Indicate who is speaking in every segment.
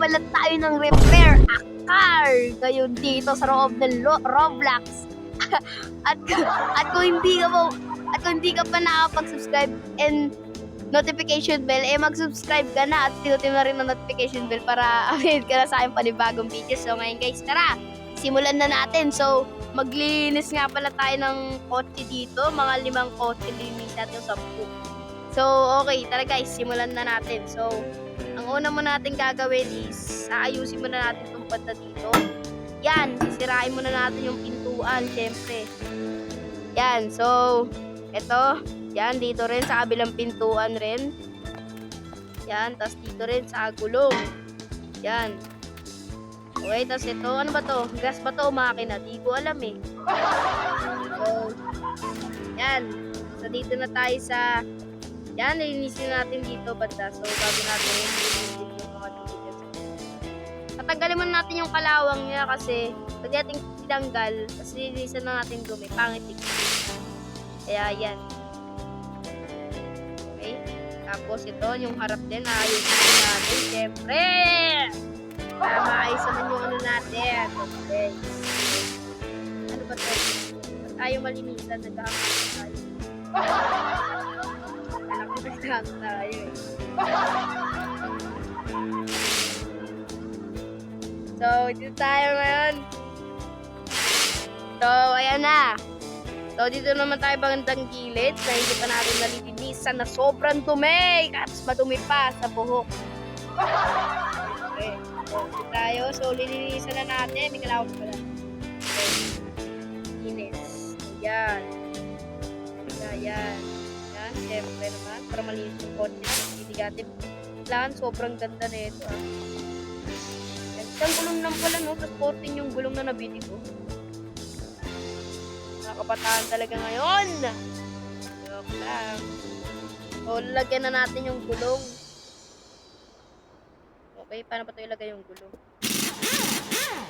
Speaker 1: pala tayo ng repair a car ngayon dito sa loob ng Roblox. at kung hindi ka pa nakapag-subscribe and notification bell, mag-subscribe ka na at pinutin mo rin ang notification bell para update ka na sa aking panibagong videos. So ngayon guys, tara, simulan na natin. So maglinis nga pala tayo ng kotse dito, mga 5 kotse linis natin, 10. So okay, tara guys, simulan na natin. So ang una mo natin gagawin is aayusin muna natin itong banda dito. Yan, sisirain muna natin yung pintuan, syempre. Yan, so eto, yan, dito rin sa kabilang pintuan rin. Yan, tas dito rin sa gulong. Yan. Okay, tas ito, ano ba to? Gas ba to o makina? Di ko alam eh. So, yan. So, dito na tayo sa, yan, nilinisin natin dito banda. So, bago natin yung mga details. Tatanggalin muna natin yung kalawang niya kasi pwede natin tinanggal. Kasi nilinisan na natin dumi. Pangitik. Kaya, yan. Okay. Tapos ito, yung harap din, ayusin natin. Siyempre! Para maayos naman yung ano natin. Okay. Ano ba ito? Ba't tayo malinisan? Nagkakakas tayo. Alam ko nagkakakas tayo eh. So, dito tayo ngayon. So, ayan na. So, dito naman tayo bagandang gilid na hindi pa natin nalilinisan na sobrang dumi. Tapos madumi pa sa buhok. Okay. So, dito tayo. So, lilinisan na natin. May kalawang pala. Okay. Linis. Ayan. Ayan. Ayan. Siyempre naman. Para malinis yung konti. Hindi natin. Kailangan sobrang ganda na ito. Isang gulong lang pala, no? Tapos 14 yung gulong na nabili ko. Kabataan talaga ngayon. Joke lang. So, lagyan na natin yung gulong. Okay, paano pa ito ilagay yung gulong?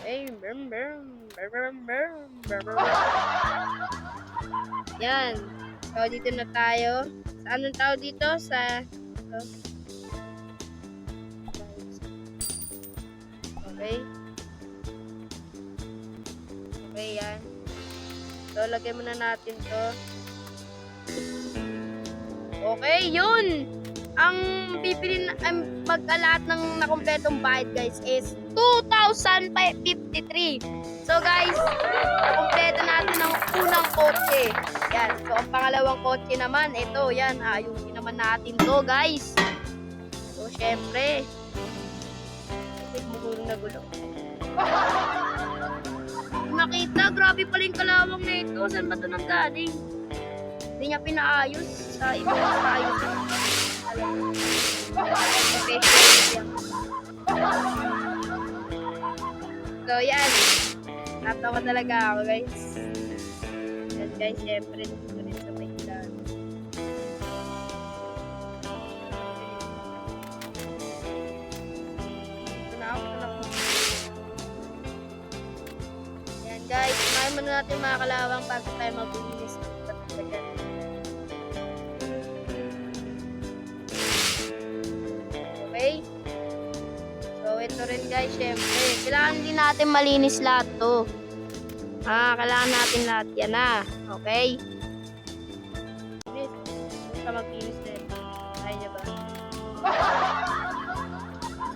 Speaker 1: Okay, yan. So, dito na tayo. Sa anong tao dito? Sa... Okay. Okay, yan. So, lagyan muna natin to. Okay, yun! Ang pipili na, mag-alat ng nakompletong bayad, guys, is 2,553. So, guys, nakompleto natin ang unang kotse. Yan. So, ang pangalawang kotse naman, ito, yan. Ayusin naman natin to, guys. So, syempre. Gulong na gulong. Nakita, grabe pala yung kalawang na ito. Saan ba ito nang galing? Hindi niya pinaayos sa ibang maayos. Okay, so, yan. Natawa talaga ako, guys. Yan, guys, syempre, dito rin sa may ilan. Ito na ako. Guys, kumain muna natin mga kalawang bago tayo maglinis. Okay? So, ito rin guys, syempre. Kailangan din natin malinis lahat to. Kailangan natin lahat. Yan na. Okay? Basta maglinis na ito. Kaya niya ba?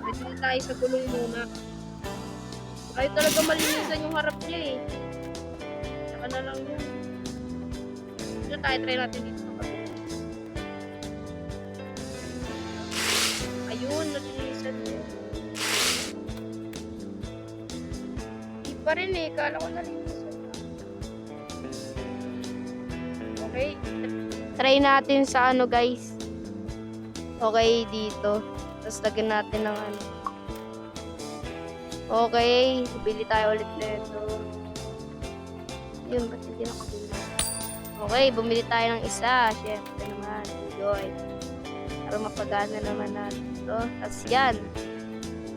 Speaker 1: Pwede na tayo sa gulong muna. Ay talaga malinisan yung harap niya eh. Saka na lang yun. Ito tayo, try natin dito. Ayun, nalinisan niya. Hindi pa rin eh, kala ko nalinisan. Okay. Try natin sa ano guys. Okay, dito. Tapos lagyan natin ng ano. Okay, bili tayo ulit nito. Yun, ba't hindi nakabili? Okay, bumili tayo ng isa. Siyempre naman, enjoy. Para mapagana naman natin ito. Tapos yan.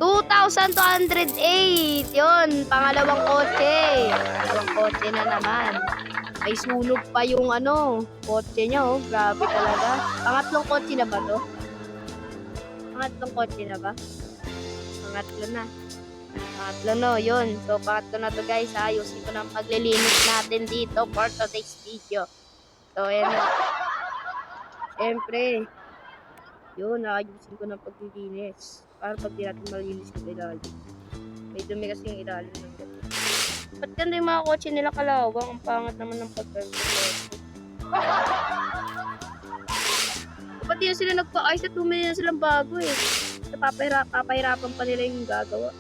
Speaker 1: 2,208! Yun, pangalawang kotse. Pangalawang kotse na naman. May sunog pa yung ano, kotse niya, oh. Grabe talaga. Pangatlong kotse na ba to? Pangatlong kotse na ba? Pangatlo na. Pangatlo no, yun. So, pangatlo na to guys. Ayusin ko ng paglilinis natin dito for today's video. So, ayan na. Siyempre, yun, ayusin ko ng paglilinis. Para pag di natin malinis yung ilalim. May dumi kasi yung ilalim ng ganito. Ba't ganda yung mga kotse nila kalawang? Ang pangat naman ng pagkagulo. Ba't yun sila nagpa-ayos at bumili na silang bago eh. Papahirapan pa nila yung gagawa.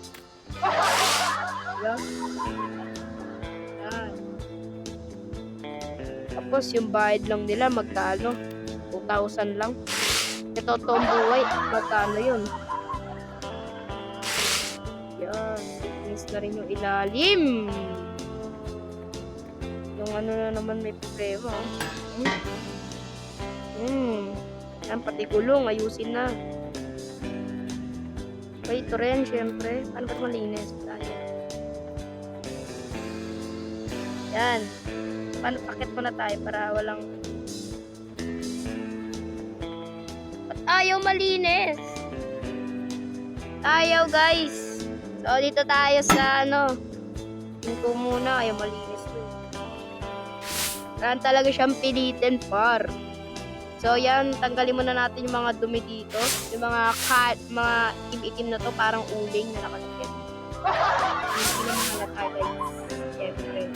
Speaker 1: Diba? Yan. Tapos yung bayad lang nila magkano? 2,000 lang. Ito totoong buhay. Magkano yun? Yan. Finish na rin yung ilalim. Yung ano na naman may problema. Yan, pati gulong. Ayusin na. Okay, ito rin, syempre. Paano ba malinis? Yan. Paano, pakit muna tayo para walang... Ba't ayaw malinis? Ayaw, guys. So, dito tayo sa ano. Tingko muna. Ayaw malinis to. Kailangan talaga siyang pilitin, par. So, yan. Tanggalin muna natin yung mga dumi dito. Yung mga itim-itim na to. Parang uling na nakasakit. Hindi na mahalata, guys. Siyempre.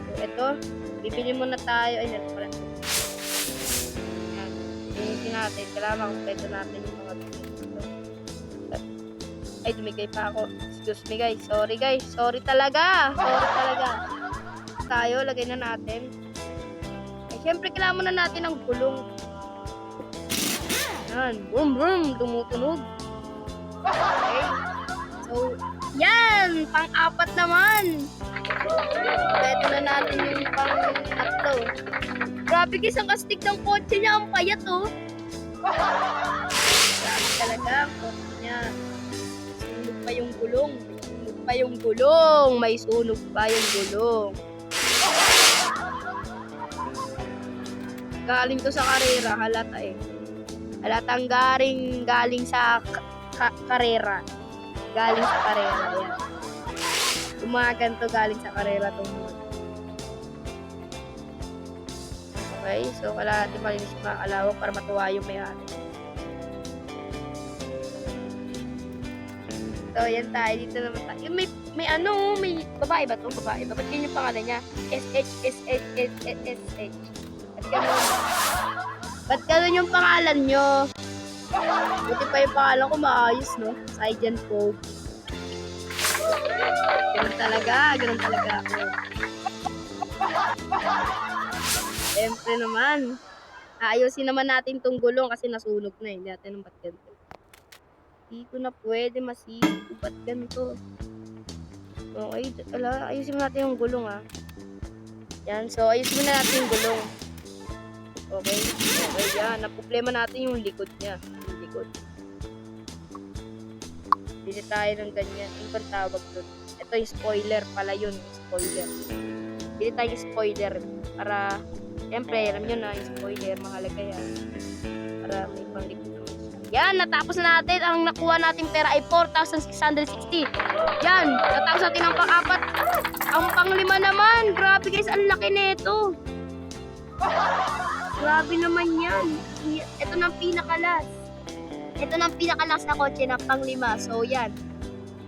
Speaker 1: So, ito. Bibili muna tayo. Ay, ito pala. Yan. Linisin natin. Kailangan makumpleto natin yung mga dumi dito. Ay, dumigay pa ako. Excuse me, guys. Sorry, guys. Sorry talaga. Sorry talaga. Tayo, lagay na natin. Siyempre, kailangan muna natin ng gulong. Yan. Boom, boom. Tumutunog. Okay. So, yan. Pang-apat naman. Ito na natin yung pang-tatlo. Grabe guys, ang kastig ng kotse niya. Ang payat, oh. Grabe talaga ang kotse niya. Sunog pa yung gulong. Sunog pa yung gulong. May sunog pa yung gulong. Galing to sa karera, halata eh. Halatang galing sa karera. Galing sa karera, yan. Umagan to galing sa karera tong mga. Okay, so kailangan natin malinis yung mga alawang para matuwa yung may-ari. So, yan tayo. Dito naman tayo. May ano, may babae ba to? Babae ba? Ba't yun yung pangalan niya? SH. Ba't ganun yung pangalan nyo? Buti pa yung pangalan ko maayos, no? Saijan Pope. Ganun talaga ako. Siyempre naman. Ayusin naman natin tong gulong kasi nasunog na eh. Hindi natin ng ba't ganito. Hindi ko na pwede masisi. Ba't ganito? Okay, ayusin mo natin yung gulong ah. Yan, so ayusin mo na natin yung gulong. Okay, yan. Naproblema natin yung likod niya. Yung likod. Bili tayo ng ganyan. Ano bang tawag doon? Ito yung spoiler pala yun. Spoiler. Bili tayo yung spoiler. Para, siyempre, alam nyo na, yung spoiler, mahalaga yan. Para may panglikod naman siya. Yan, natapos na natin. Ang nakuha natin pera ay 4,660. Yan, natapos natin ang pang-apat. Ang pang-lima naman. Grabe guys, ang laki nito. Grabe naman yan. Ito na ang pinakalas. Ito na ang pinakalas na kotse na pang-5. So, yan.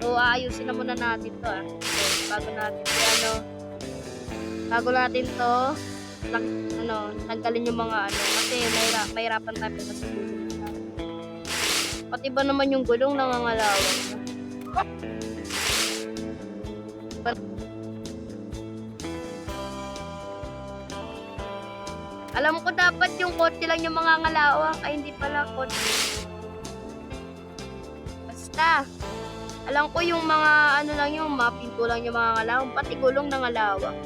Speaker 1: So, ayusin na muna natin to ah. So, bago natin to, tanggalin yung mga ano. Kasi mahirapan tayo pa sa gulong. Pati ba naman yung gulong nangangalawang na? Alam ko dapat yung kotse lang yung mga ngalawang. Ay, hindi pala kotse. Basta. Alam ko yung mga ano lang yung mga pinto lang yung mga ngalawang. Pati gulong ng ngalawang.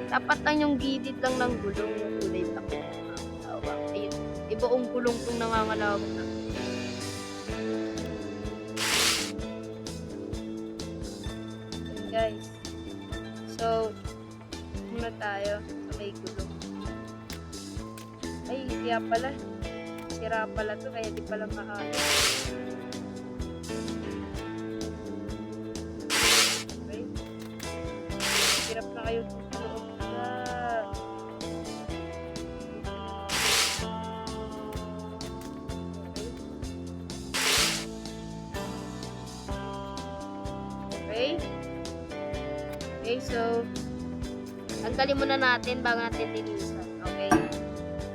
Speaker 1: Dapat lang yung gilid lang ng gulong. Yung kulay black ng ngalawang. Ayun. Ibaong gulong tong nangangalawang na. Ayun guys. So, muna tayo sa may gulong. Ay, kaya pala. Sira pala to, kaya di pala maayos. na kayo susunod na. Okay. Okay, so tanggalin muna natin bago natin linisan. Okay.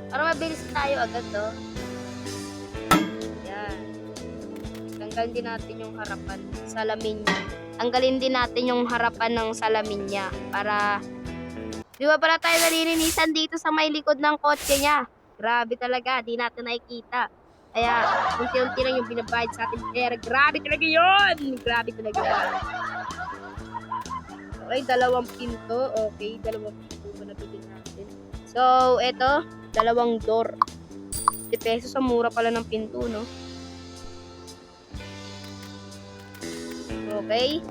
Speaker 1: Para mabilis tayo agad, no? Yan. Tanggalin din natin yung harapan, salamin niya. Tanggalin din natin yung harapan ng salamin niya para di ba pala tayo nalilinisan dito sa may likod ng kotse niya. Grabe talaga, di natin nakikita. Kaya unti-unti lang yung binabayad sa atin. Pero grabe talaga yun! Grabe talaga. Okay, dalawang pinto. Okay, dalawang pinto na nabili natin. So, eto, dalawang door. 50 pesos, ang mura pala ng pinto, no? Okay.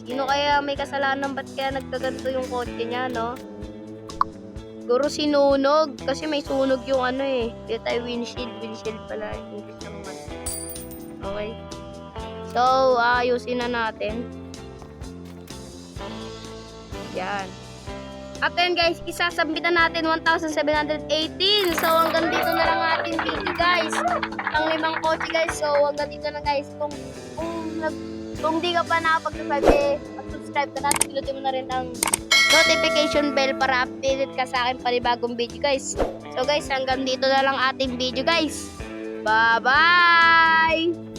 Speaker 1: Sino kaya may kasalanan? Ba't kaya nagkaganto yung kotse niya, no? Siguro sinunog. Kasi may sunog yung ano eh. Kaya tayo windshield. Windshield pala. English naman. Okay. So, ayusin na natin. Yan. At then guys, isasabitan natin 1,718. So, hanggang dito na lang ating video guys. Ang 5 kotse guys. So, hanggang dito na guys. Kung di ka pa nakapag-subscribe, mag-subscribe ka na. Pinutin mo na rin ang notification bell para updated ka sa akin panibagong video guys. So guys, hanggang dito na lang ating video guys. Bye-bye!